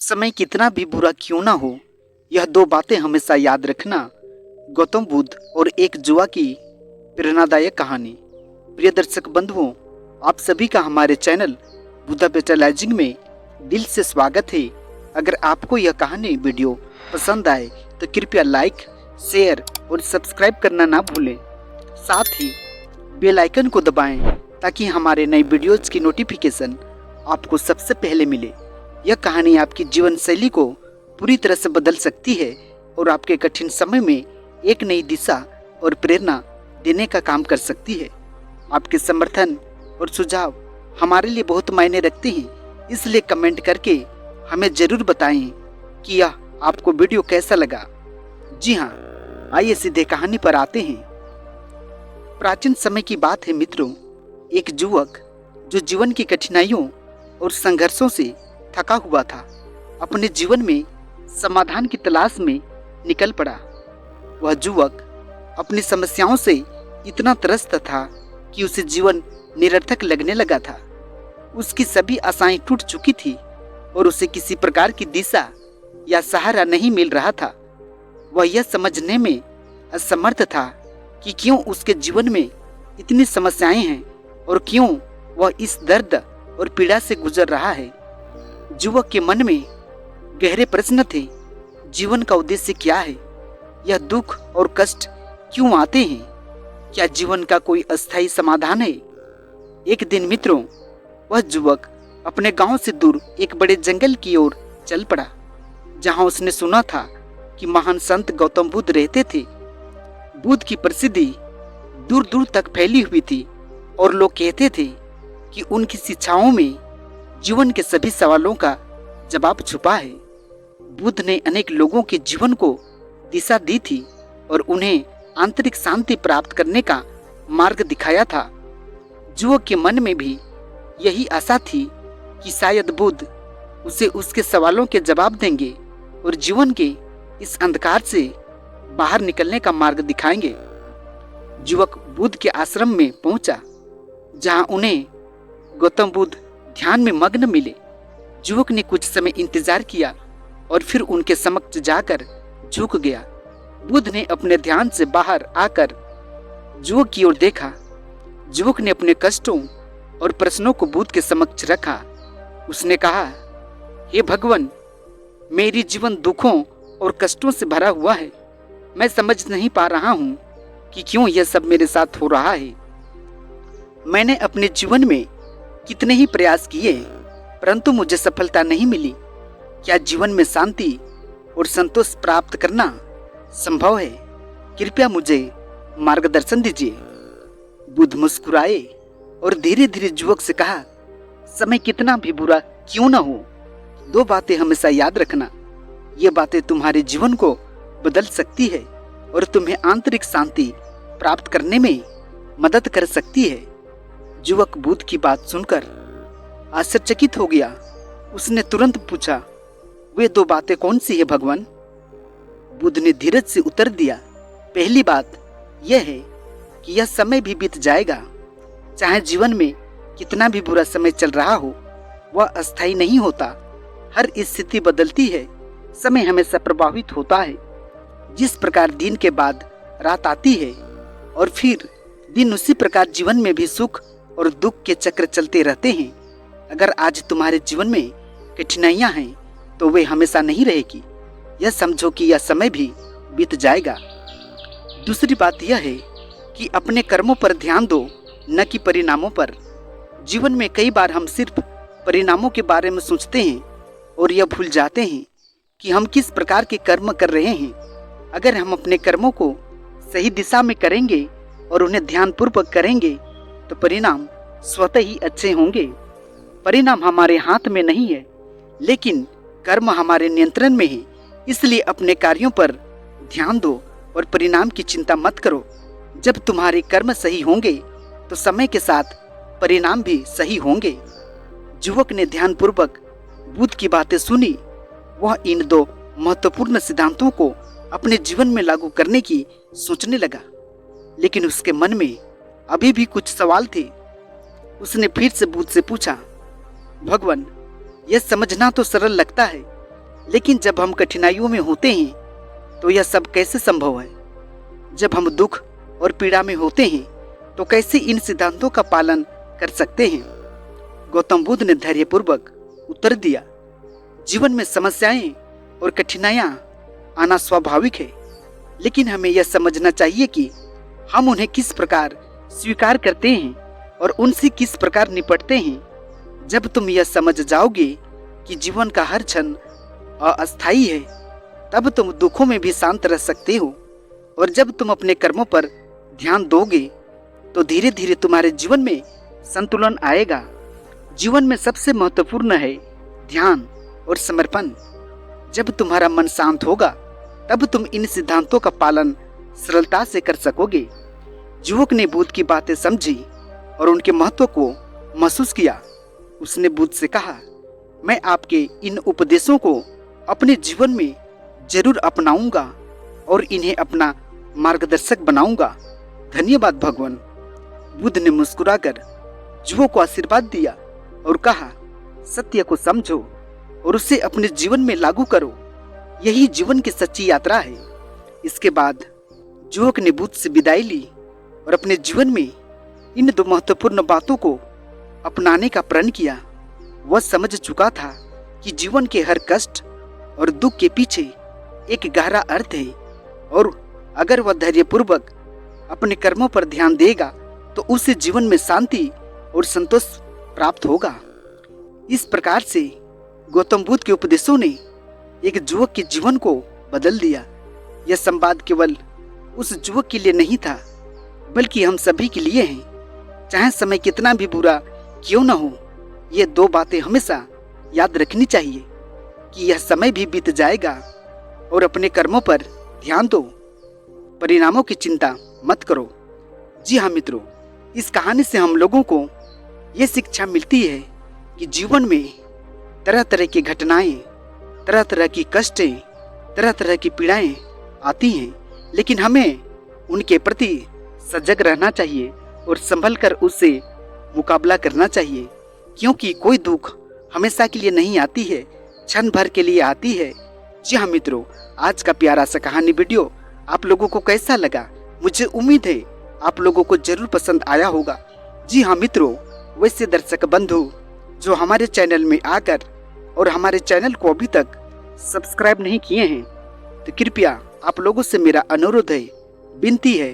समय कितना भी बुरा क्यों ना हो, यह दो बातें हमेशा याद रखना। गौतम बुद्ध और एक जुआ की प्रेरणादायक कहानी। प्रिय दर्शक बंधुओं, आप सभी का हमारे चैनल बुद्धा पेटलाइजिंग में दिल से स्वागत है। अगर आपको यह कहानी वीडियो पसंद आए तो कृपया लाइक, शेयर और सब्सक्राइब करना ना भूलें। साथ ही बेल आइकन को दबाएं ताकि हमारे नए वीडियोज की नोटिफिकेशन आपको सबसे पहले मिले। यह कहानी आपकी जीवन शैली को पूरी तरह से बदल सकती है और आपके कठिन समय में एक नई दिशा और प्रेरणा देने का काम कर सकती है। आपके समर्थन और सुझाव हमारे लिए बहुत मायने रखते हैं, इसलिए कमेंट करके हमें ज़रूर बताएं कि यह आपको वीडियो कैसा लगा। जी हाँ, आइए सीधे कहानी पर आते हैं। प्राचीन समय की बात है मित्रों। एक युवक जो जीवन की कठिनाइयों और संघर्षों से थका हुआ था, अपने जीवन में समाधान की तलाश में निकल पड़ा। वह युवक अपनी समस्याओं से इतना त्रस्त था कि उसे जीवन निरर्थक लगने लगा था। उसकी सभी आशाएं टूट चुकी थी और उसे किसी प्रकार की दिशा या सहारा नहीं मिल रहा था। वह यह समझने में असमर्थ था कि क्यों उसके जीवन में इतनी समस्याएं हैं और क्यों वह इस दर्द और पीड़ा से गुजर रहा है। युवक के मन में गहरे प्रश्न थे। जीवन का उद्देश्य क्या है? यह दुख और कष्ट क्यों आते हैं? क्या जीवन का कोई अस्थायी समाधान है? एक दिन मित्रों, वह युवक अपने गांव से दूर एक बड़े जंगल की ओर चल पड़ा, जहां उसने सुना था कि महान संत गौतम बुद्ध रहते थे। बुद्ध की प्रसिद्धि दूर दूर तक फैली हुई थी और लोग कहते थे कि उनकी शिक्षाओं में जीवन के सभी सवालों का जवाब छुपा है। बुद्ध ने अनेक लोगों के जीवन को दिशा दी थी और उन्हें आंतरिक शांति प्राप्त करने का मार्ग दिखाया था। युवक के मन में भी यही आशा थी कि शायद बुद्ध उसे उसके सवालों के जवाब देंगे और जीवन के इस अंधकार से बाहर निकलने का मार्ग दिखाएंगे। युवक बुद्ध के आश्रम में पहुंचा, जहां उन्हें गौतम बुद्ध ध्यान में मग्न मिले। युवक ने कुछ समय इंतजार किया और फिर उनके समक्ष जाकर झुक गया। बुद्ध ने अपने ध्यान से बाहर आकर युवक की ओर देखा। युवक ने अपने कष्टों और प्रश्नों को बुद्ध के समक्ष रखा। उसने कहा, हे भगवान, मेरी जीवन दुखों और कष्टों से भरा हुआ है। मैं समझ नहीं पा रहा हूँ कि क्यों यह सब मेरे साथ हो रहा है। मैंने अपने जीवन में कितने ही प्रयास किए, परंतु मुझे सफलता नहीं मिली। क्या जीवन में शांति और संतोष प्राप्त करना संभव है? कृपया मुझे मार्गदर्शन दीजिए। बुद्ध मुस्कुराए और धीरे धीरे युवक से कहा, समय कितना भी बुरा क्यों न हो, दो बातें हमेशा याद रखना। ये बातें तुम्हारे जीवन को बदल सकती है और तुम्हें आंतरिक शांति प्राप्त करने में मदद कर सकती है। युवक बुद्ध की बात सुनकर आश्चर्यचकित हो गया। उसने तुरंत पूछा, वे दो बातें कौन सी है भगवान? बुद्ध ने धीरज से उत्तर दिया, पहली बात यह है कि यह समय भी बीत जाएगा। चाहे जीवन में कितना भी बुरा समय चल रहा हो, वह अस्थायी नहीं होता। हर स्थिति बदलती है, समय हमेशा प्रभावित होता है। जिस प्रकार दिन के बाद रात आती है और फिर दिन, उसी प्रकार जीवन में भी सुख और दुख के चक्र चलते रहते हैं। अगर आज तुम्हारे जीवन में कठिनाइयां हैं तो वे हमेशा नहीं रहेगी। यह समझो कि यह समय भी बीत जाएगा। दूसरी बात यह है कि अपने कर्मों पर ध्यान दो, न कि परिणामों पर। जीवन में कई बार हम सिर्फ परिणामों के बारे में सोचते हैं और यह भूल जाते हैं कि हम किस प्रकार के कर्म कर रहे हैं। अगर हम अपने कर्मों को सही दिशा में करेंगे और उन्हें ध्यानपूर्वक करेंगे तो परिणाम स्वतः ही अच्छे होंगे। परिणाम हमारे हाथ में नहीं है, लेकिन कर्म हमारे नियंत्रण में है। इसलिए अपने कार्यों पर ध्यान दो और परिणाम की चिंता मत करो। जब तुम्हारे कर्म सही होंगे तो समय के साथ परिणाम भी सही होंगे। युवक ने ध्यानपूर्वक बुद्ध की बातें सुनी। वह इन दो महत्वपूर्ण सिद्धांतों को अपने जीवन में लागू करने की सोचने लगा, लेकिन उसके मन में अभी भी कुछ सवाल थे। उसने फिर से बुद्ध से पूछा, भगवान, यह समझना तो सरल लगता है, लेकिन जब हम कठिनाइयों में होते हैं तो यह सब कैसे संभव है? जब हम दुख और पीड़ा में होते हैं तो कैसे इन सिद्धांतों का पालन कर सकते हैं? गौतम बुद्ध ने धैर्यपूर्वक उत्तर दिया, जीवन में समस्याएं और कठिनाइयां आना स्वाभाविक है, लेकिन हमें यह समझना चाहिए कि हम उन्हें किस प्रकार स्वीकार करते हैं और उनसे किस प्रकार निपटते हैं। जब तुम यह समझ जाओगे कि जीवन का हर क्षण अस्थायी है, तब तुम दुखों में भी शांत रह सकते हो। और जब तुम अपने कर्मों पर ध्यान दोगे तो धीरे धीरे तुम्हारे जीवन में संतुलन आएगा। जीवन में सबसे महत्वपूर्ण है ध्यान और समर्पण। जब तुम्हारा मन शांत होगा तब तुम इन सिद्धांतों का पालन सरलता से कर सकोगे। युवक ने बुद्ध की बातें समझी और उनके महत्व को महसूस किया। उसने बुद्ध से कहा, मैं आपके इन उपदेशों को अपने जीवन में जरूर अपनाऊंगा और इन्हें अपना मार्गदर्शक बनाऊंगा। धन्यवाद भगवान। बुद्ध ने मुस्कुराकर युवक को आशीर्वाद दिया और कहा, सत्य को समझो और उसे अपने जीवन में लागू करो, यही जीवन की सच्ची यात्रा है। इसके बाद युवक ने बुद्ध से विदाई ली और अपने जीवन में इन दो महत्वपूर्ण बातों को अपनाने का प्रण किया। वह समझ चुका था कि जीवन के हर कष्ट और दुख के पीछे एक गहरा अर्थ है, और अगर वह धैर्यपूर्वक अपने कर्मों पर ध्यान देगा तो उसे जीवन में शांति और संतोष प्राप्त होगा। इस प्रकार से गौतम बुद्ध के उपदेशों ने एक युवक के जीवन को बदल दिया। यह संवाद केवल उस युवक के लिए नहीं था, बल्कि हम सभी के लिए है। चाहे समय कितना भी बुरा क्यों न हो, ये दो बातें हमेशा याद रखनी चाहिए कि यह समय भी बीत जाएगा और अपने कर्मों पर ध्यान दो, परिणामों की चिंता मत करो। जी हाँ मित्रों, इस कहानी से हम लोगों को ये शिक्षा मिलती है कि जीवन में तरह तरह की घटनाएं, तरह तरह की कष्टें, तरह तरह की पीड़ाएं आती हैं, लेकिन हमें उनके प्रति सजग रहना चाहिए और संभल कर उससे मुकाबला करना चाहिए, क्योंकि कोई दुख हमेशा के लिए नहीं आती है, क्षण भर के लिए आती है। जी हाँ मित्रों, आज का प्यारा सा कहानी वीडियो आप लोगों को कैसा लगा? मुझे उम्मीद है आप लोगों को जरूर पसंद आया होगा। जी हाँ मित्रों, वैसे दर्शक बंधु जो हमारे चैनल में आकर और हमारे चैनल को अभी तक सब्सक्राइब नहीं किए हैं, तो कृपया आप लोगों से मेरा अनुरोध है, विनती है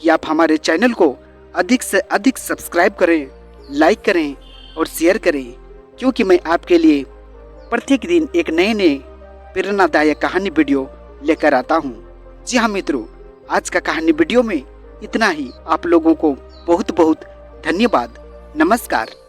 कि आप हमारे चैनल को अधिक से अधिक सब्सक्राइब करें, लाइक करें और शेयर करें, क्योंकि मैं आपके लिए प्रत्येक दिन एक नए प्रेरणादायक कहानी वीडियो लेकर आता हूँ। जी हाँ मित्रों, आज का कहानी वीडियो में इतना ही। आप लोगों को बहुत बहुत धन्यवाद। नमस्कार।